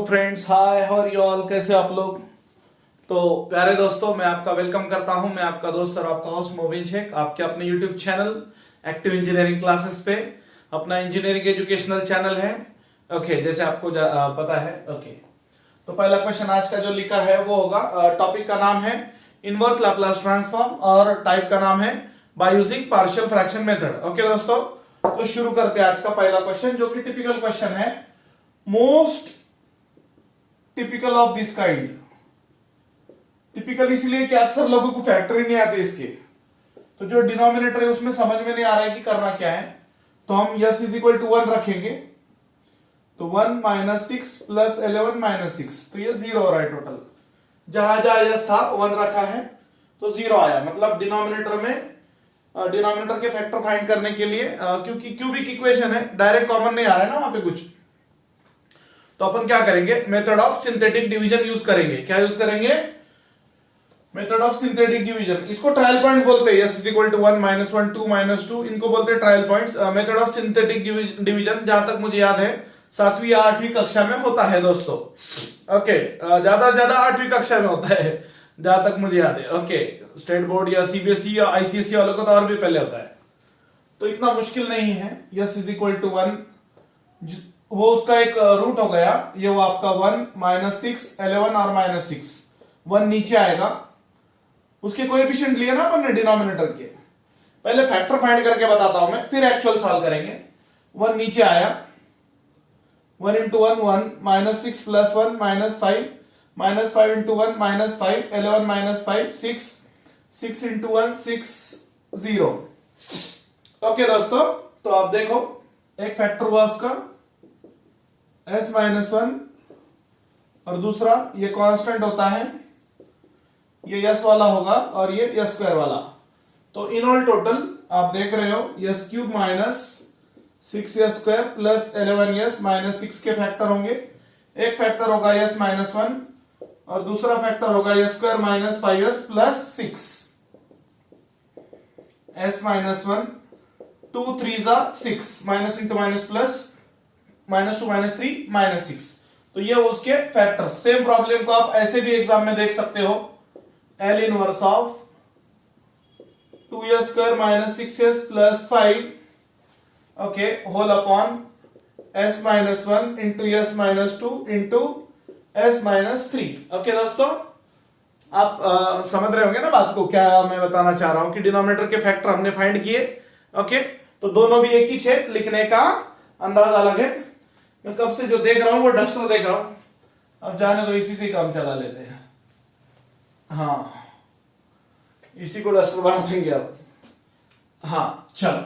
Friends, hi, how are you all. कैसे आप लोग। तो प्यारे दोस्तों, मैं आपका वेलकम करता हूं। मैं आपका दोस्त और आपका होस्ट मोबिन शेख, आपके अपने YouTube channel active engineering classes पे। अपना इंजीनियरिंग एजुकेशनल चैनल है। ओके, जैसे आपको पता है। ओके, तो पहला क्वेश्चन आज का जो लिखा है वो होगा, टॉपिक का नाम है इनवर्स लैप्लास ट्रांसफॉर्म और टाइप का नाम है by using partial fraction method. Okay दोस्तों, तो शुरू करते हैं आज का पहला क्वेश्चन, जो कि टिपिकल क्वेश्चन है, most typical of this kind. Typical इसलिए कि अक्सर लोगों को फैक्टर ही नहीं आते इसके, तो जो डिनोमिनेटर है उसमें समझ में नहीं आ रहा है कि करना क्या है। तो हम यस इज इक्वल टू 1 रखेंगे, तो 1 माइनस 6 प्लस 11 माइनस 6, तो ये 0 हो रहा है टोटल। जहां जहां यस था 1 रखा है तो 0 आया। मतलब डिनोमिनेटर में डिनोमिनेटर के फैक्टर फाइंड करने के लिए, क्योंकि क्यूबिक इक्वेशन है, डायरेक्ट कॉमन नहीं आ रहा है ना वहां पे कुछ, तो अपन क्या करेंगे, method of synthetic division use करेंगे। क्या यूज करेंगे? Method of synthetic division. इसको ट्रायल पॉइंट बोलते हैं। S is equal to 1 minus 1 2 minus 2, इनको बोलते हैं trial points. Method of synthetic division जहां तक मुझे याद है 7वीं या 8वीं कक्षा में होता है दोस्तों। ओके, ज्यादा से ज्यादा 8वीं कक्षा में होता है जहां तक मुझे याद है। ओके, स्टेट बोर्ड या सीबीएसई या आईसीएसई वालों को तो और भी पहले होता है, तो इतना मुश्किल नहीं है। यस इज इक्वल टू 1, वो उसका एक रूट हो गया, ये वो आपका 1 माइनस 6 11 और माइनस 6, 1 नीचे आएगा। उसके कोएफिशिएंट लिए ना अपन ने डिनोमिनेटर के। पहले फैक्टर फाइंड करके बताता हूं मैं, फिर एक्चुअल सॉल्व करेंगे। 1 नीचे आया, 1 into 1 1 minus 6 plus 1 minus 5 minus 5 into 1 minus 5 11 minus 5 6 6 into 1 6 0। Okay दोस्तों, तो आप देखो एक फैक्टर हुआ उसका s माइनस 1 और दूसरा ये कांस्टेंट होता है, ये यस वाला होगा और ये यस स्क्वायर वाला। तो इन ऑल टोटल आप देख रहे हो yes cube minus 6 yes square plus 11 yes minus 6 के फैक्टर होंगे। एक फैक्टर होगा यस माइनस 1 और दूसरा फैक्टर होगा yes square minus 5 plus 6। s minus 1 2 3 जा 6, minus into minus plus, minus 2 minus 3 minus 6, तो ये उसके फैक्टर। सेम प्रॉब्लम को आप ऐसे भी एग्जाम में देख सकते हो, L inverse of 2s square minus 6s plus 5, okay, whole upon s minus 1 into s minus 2 into s minus 3। Okay दोस्तों, आप समझ रहे होंगे ना बात को, क्या मैं बताना चाह रहा हूं कि डिनोमिनेटर के फैक्टर हमने फाइंड किए। ओके, तो दोनों भी एक ही थे, लिखने का अंदाज अलग है। मैं कब से जो देख रहा हूं वो डस्टर देख रहा हूं, अब जाने तो इसी से काम चला लेते हैं। हाँ, इसी को डस्टर बना देंगे अब। हाँ चलो,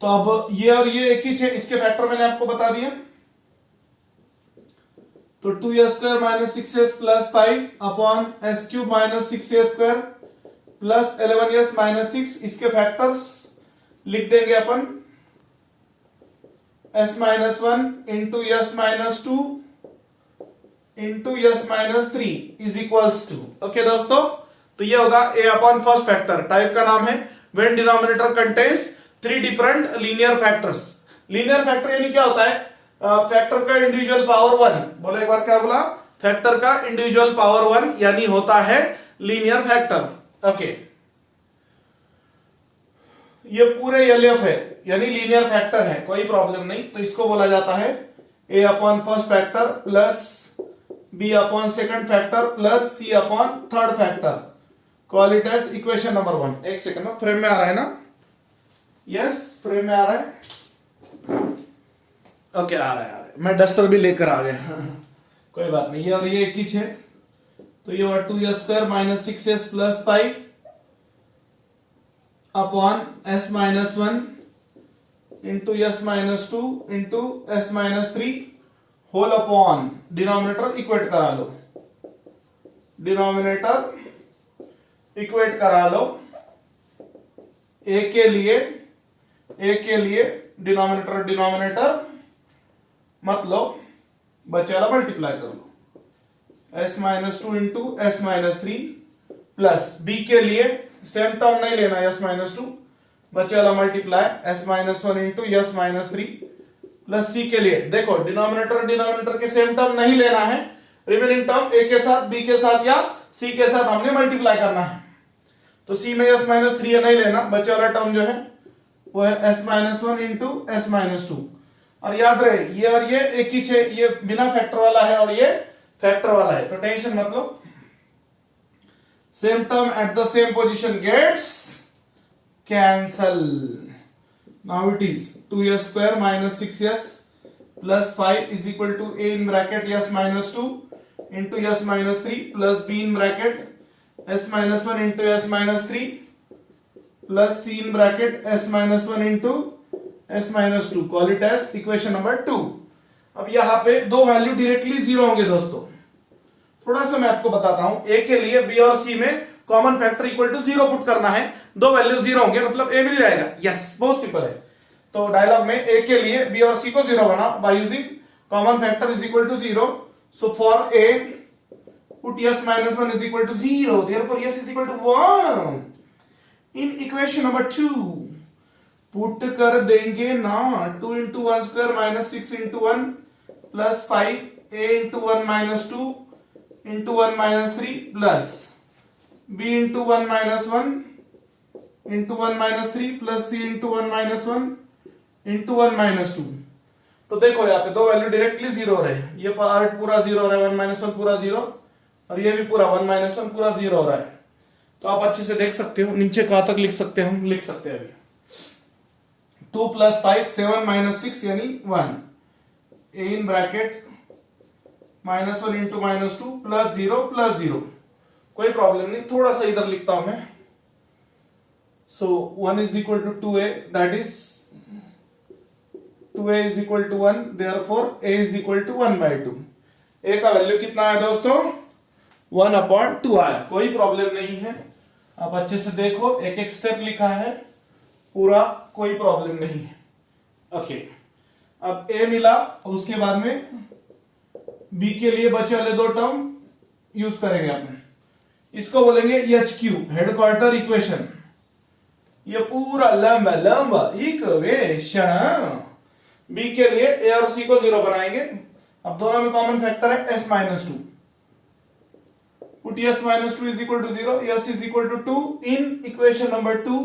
तो अब ये और ये एक ही थे, इसके फैक्टर मैंने आपको बता दिया। तो 2s square minus 6s plus 5 upon s cube minus 6s square plus 11s minus 6, इसके फैक्टर्स लिख देंगे अपन, s minus 1 into s minus 2 into s minus 3 is equals to. Okay दोस्तों, तो ये होगा a upon first factor. Type का नाम है when denominator contains 3 different linear factors. Linear factor यानी क्या होता है? फैक्टर का इंडिविजुअल पावर 1। बोलो एक बार, क्या बोला? फैक्टर का इंडिविजुअल पावर 1 यानी होता है लीनियर फैक्टर। ओके, ये पूरे LF है यानी लीनियर फैक्टर है, कोई प्रॉब्लम नहीं। तो इसको बोला जाता है a upon first factor plus b upon second factor plus c upon third factor. Call it as equation number 1। एक सेकंड, फ्रेम में आ रहा है ना? यस, फ्रेम में आ रहा है। ओके, आ रहा है। मैं डस्टर भी लेकर आ गया कोई बात नहीं। ये और ये एक ही है, तो ये हुआ 2s square minus 6s plus 5 upon s minus 1 into s minus 2 into s minus 3 whole upon, denominator equate करा लो, डिनोमिनेटर इक्वेट करा लो। a के लिए डिनोमिनेटर डिनोमिनेटर मत लो, बचे वाला मल्टीप्लाई कर लो, s minus 2 into s minus 3 plus b के लिए सेम टर्म नहीं लेना, s माइनस 2, बचे वाला multiply s minus 1 into s minus 3 plus C के लिए देखो डिनोमिनेटर के सेम टर्म नहीं लेना है, रिमेनिंग टर्म ए के साथ, बी के साथ या सी के साथ हमने मल्टीप्लाई करना है। तो सी में s माइनस 3 नहीं लेना, बचे वाला टर्म जो है वो है s minus 1 into s minus 2। और याद रहे ये और ये एक ही छे, ये बिना फैक्टर वाला है और ये फैक्टर वाला है, तो टेंशन मतलब same term at the same position gets cancel. Now it is 2s square minus 6s plus 5 is equal to a in bracket s minus 2 into s minus 3 plus b in bracket s minus 1 into s minus 3 plus c in bracket s minus 1 into s minus 2, call it as equation number 2। अब यहां पे दो value directly zero होंगे दोस्तों। थोड़ा सा मैं आपको बताता हूं, a के लिए b और c में common factor equal to 0 put करना है, दो वैल्यू जीरो होंगे मतलब a मिल जाएगा। यस, बहुत सिंपल है। तो डायलॉग में a के लिए b और c को जीरो बनाओ by using common factor is equal to 0। So for a put s minus 1 is equal to 0, therefore s is equal to 1। in equation number 2 put कर देंगे ना 2 into 1 square minus 6 into 1 plus 5 a into 1 minus 2 into 1 minus 3 plus b into 1 minus 1 into 1 minus 3 plus c into 1 minus 1 into 1 minus 2। तो देखो यहाँ पे दो value directly zero हो रहे हैं, ये पार्ट पूरा जीरो हो रहा है, 1 minus 1 पूरा जीरो, और ये भी पूरा 1 minus 1 पूरा जीरो हो रहा है। तो आप अच्छे से देख सकते हो, नीचे कहां तक लिख सकते हैं, हम लिख सकते हैं अभी 2 plus 5 7 minus 6 यानी 1 a in bracket minus 1 into minus 2 plus 0, कोई प्रॉब्लम नहीं, थोड़ा सा इधर लिखता हूं मैं। सो 1 is equal to 2a, that is 2a is equal to 1, therefore a is equal to 1 by 2। a का वैल्यू कितना आया दोस्तों, 1/2 आया, कोई प्रॉब्लम नहीं है। आप अच्छे से देखो, एक एक स्टेप लिखा है पूरा, कोई प्रॉब्लम नहीं है। ओके, अब a मिला, उसके बाद में b के लिए बचे वाले दो टर्म यूज करेंगे अपन, इसको बोलेंगे HQ हेडक्वार्टर इक्वेशन। ये पूरा लंबा इक्वेशन। b के लिए a और c को जीरो बनाएंगे। अब दोनों में कॉमन फैक्टर है s minus 2, put s minus 2 is equal to 0, s is equal to 2 in equation number 2।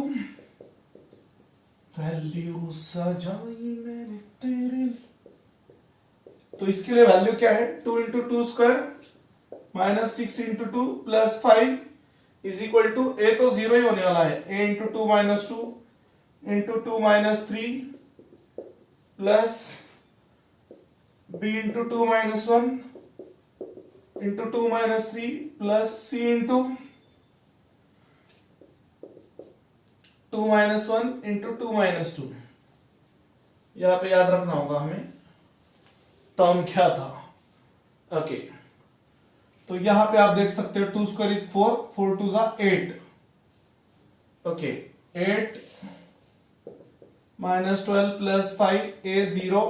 Value सजाई मैंने तेरे लिए, तो इसके लिए वैल्यू क्या है, 2 into 2 square minus 6 into 2 plus 5 is equal to a तो जीरो ही होने वाला है, a into 2 minus 2 into 2 minus 3 plus b into 2 minus 1 into 2 minus 3 plus c into 2 minus 1 into 2 minus 2। यहां पे याद रखना होगा हमें टर्म क्या था। ओके, तो यहां पे आप देख सकते हो 2 square is 4, 4 2 is 8। Okay, 8 minus 12 plus 5 a 0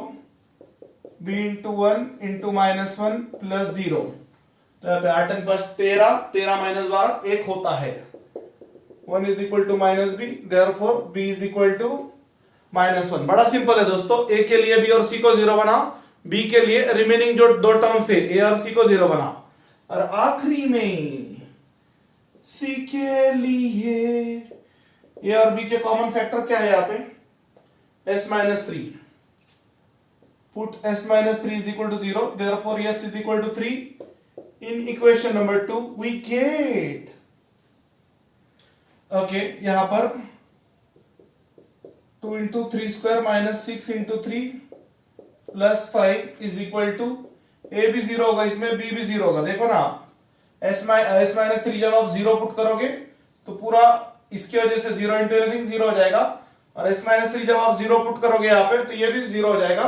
b into 1 into minus 1 plus 0। तो यहाँ पे 8 and plus 13, 13 minus 12 1 होता है। 1 is equal to minus b, therefore b is equal to minus 1। बड़ा सिंपल है दोस्तों, a के लिए b और c को जीरो बनाओ, b के लिए रिमेनिंग जो दो टर्म्स थे a और c को जीरो बनाओ, और आखिरी में c के लिए a और b के कॉमन फैक्टर क्या है यहाँ पे, s minus 3। put s minus 3 is equal to 0, therefore s is equal to 3। in equation number 2 we get okay, यहां पर 2 into 3 square minus 6 into 3 plus 5 is equal to a भी zero होगा, इसमें b भी जीरो होगा। देखो ना आप s minus 3 जब आप जीरो पुट करोगे तो पूरा इसकी वजह से जीरो इंटू एनीथिंग जीरो हो जाएगा, और s minus 3 जब आप जीरो पुट करोगे यहाँ पे तो ये भी जीरो हो जाएगा।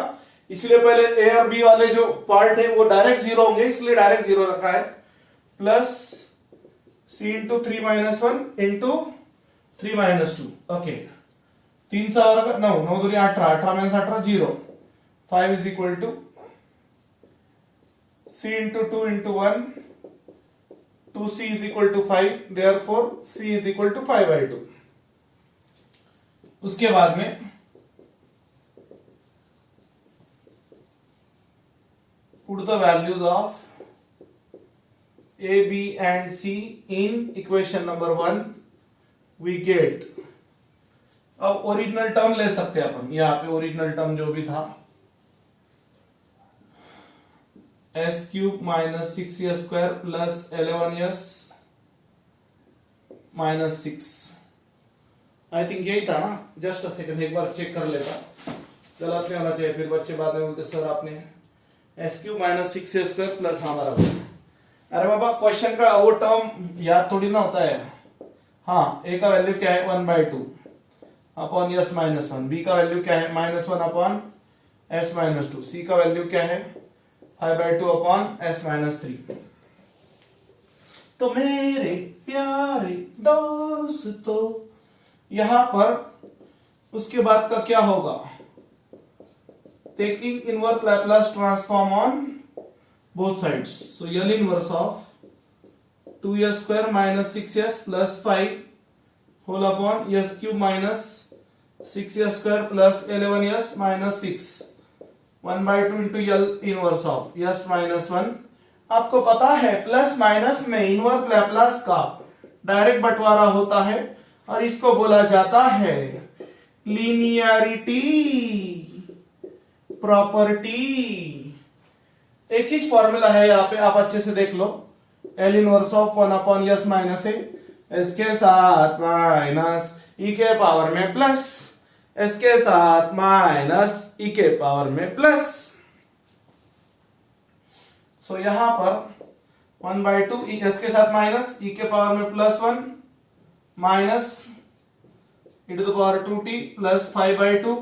इसलिए पहले a और b वाले जो पार्ट है वो डायरेक्ट जीरो होंगे, इसलिए डायरेक्ट जीरो रखा है, plus c into 3 minus 1 into 3 minus 2। Okay, 3 सा और 9 9 दूरी 18, 18 minus 18 0। 5 is equal to c into 2 into 1, 2c is equal to 5, therefore c is equal to 5 by 2। उसके बाद में put the values of A, B and C in equation number 1 we get। अब original term ले सकते हैं अपन, यहाँ पे original term जो भी था s³ minus 6s² plus 11s minus 6, I think यही था ना। जस्ट अ सेकंड, एक बार चेक कर लेता, गलत नहीं होना चाहिए, फिर बच्चे बाद में बोलते सर आपने s³ माइनस 6s² प्लस हमारा। अरे बाबा क्वेश्चन का वो टर्म याद थोड़ी ना होता है। हाँ, a का वैल्यू क्या है 1/2 अपॉन s माइनस 1, b का वैल्यू क्या है -1 अपॉन s माइनस 2, c का वैल्यू क्या है 5/2 अपॉन s माइनस 3। तो मेरे प्यारे दोस्तों यहां पर उसके बाद का क्या होगा, taking inverse Laplace transform on both sides, so L inverse of 2s² minus 6s plus 5 whole upon s³ minus 6s² plus 11s minus 6 1/2 into L inverse of s minus 1। आपको पता है प्लस माइनस में inverse Laplace का direct बंटवारा होता है और इसको बोला जाता है लीनियरिटी प्रॉपर्टी। एक ही फॉर्मूला है यहाँ पे, आप अच्छे से देख लो, L inverse of 1 upon s minus A, s के साथ माइनस e के पावर में प्लस, s के साथ माइनस e के पावर में प्लस। सो यहां पर 1/2 s के साथ माइनस e के पावर में +1 minus e to the power 2t plus 5/2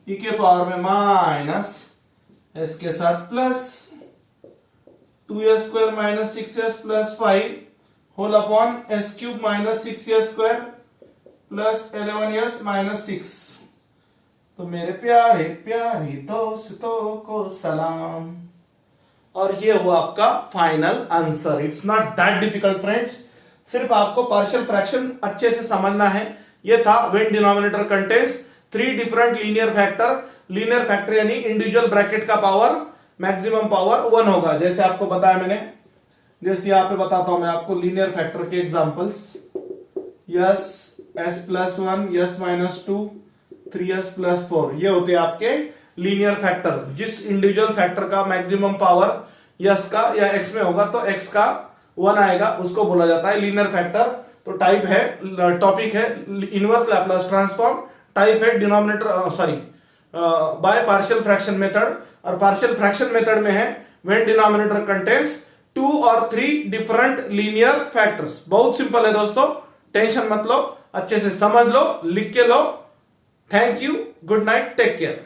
e के पावर में माइनस s के साथ plus 2s² minus 6s plus 5 whole upon s³ minus 6s² plus 11s minus 6। तो मेरे प्यारे प्यारे दोस्तों को सलाम, और ये हुआ आपका final answer. It's not that difficult friends, सिर्फ आपको पार्शियल फ्रैक्शन अच्छे से समझना है। ये था when denominator contains 3 different linear factor. Linear factor यानी इंडिविजुअल ब्रैकेट का पावर मैक्सिमम पावर 1 होगा, जैसे आपको बताया मैंने। जैसे यहां पे बताता हूं मैं आपको लीनियर फैक्टर के examples, s plus 1, s minus 2, 3s plus 4, ये होते हैं आपके लीनियर फैक्टर। जिस इंडिविजुअल फैक्टर का मैक्सिमम पावर s का या x में होगा तो x का 1 आएगा, उसको बोला जाता है लीनियर फैक्टर। तो टाइप है, टॉपिक है इनवर्स लैपलास ट्रांसफॉर्म, टाइप है denominator by partial fraction method, और पार्शियल फ्रैक्शन मेथड में है व्हेन डिनोमिनेटर कंटेन्स 2 और 3 डिफरेंट लीनियर फैक्टर्स। बहुत सिंपल है दोस्तों, टेंशन मत लो, अच्छे से समझ लो, लिख के लो। Thank you, good night, take care.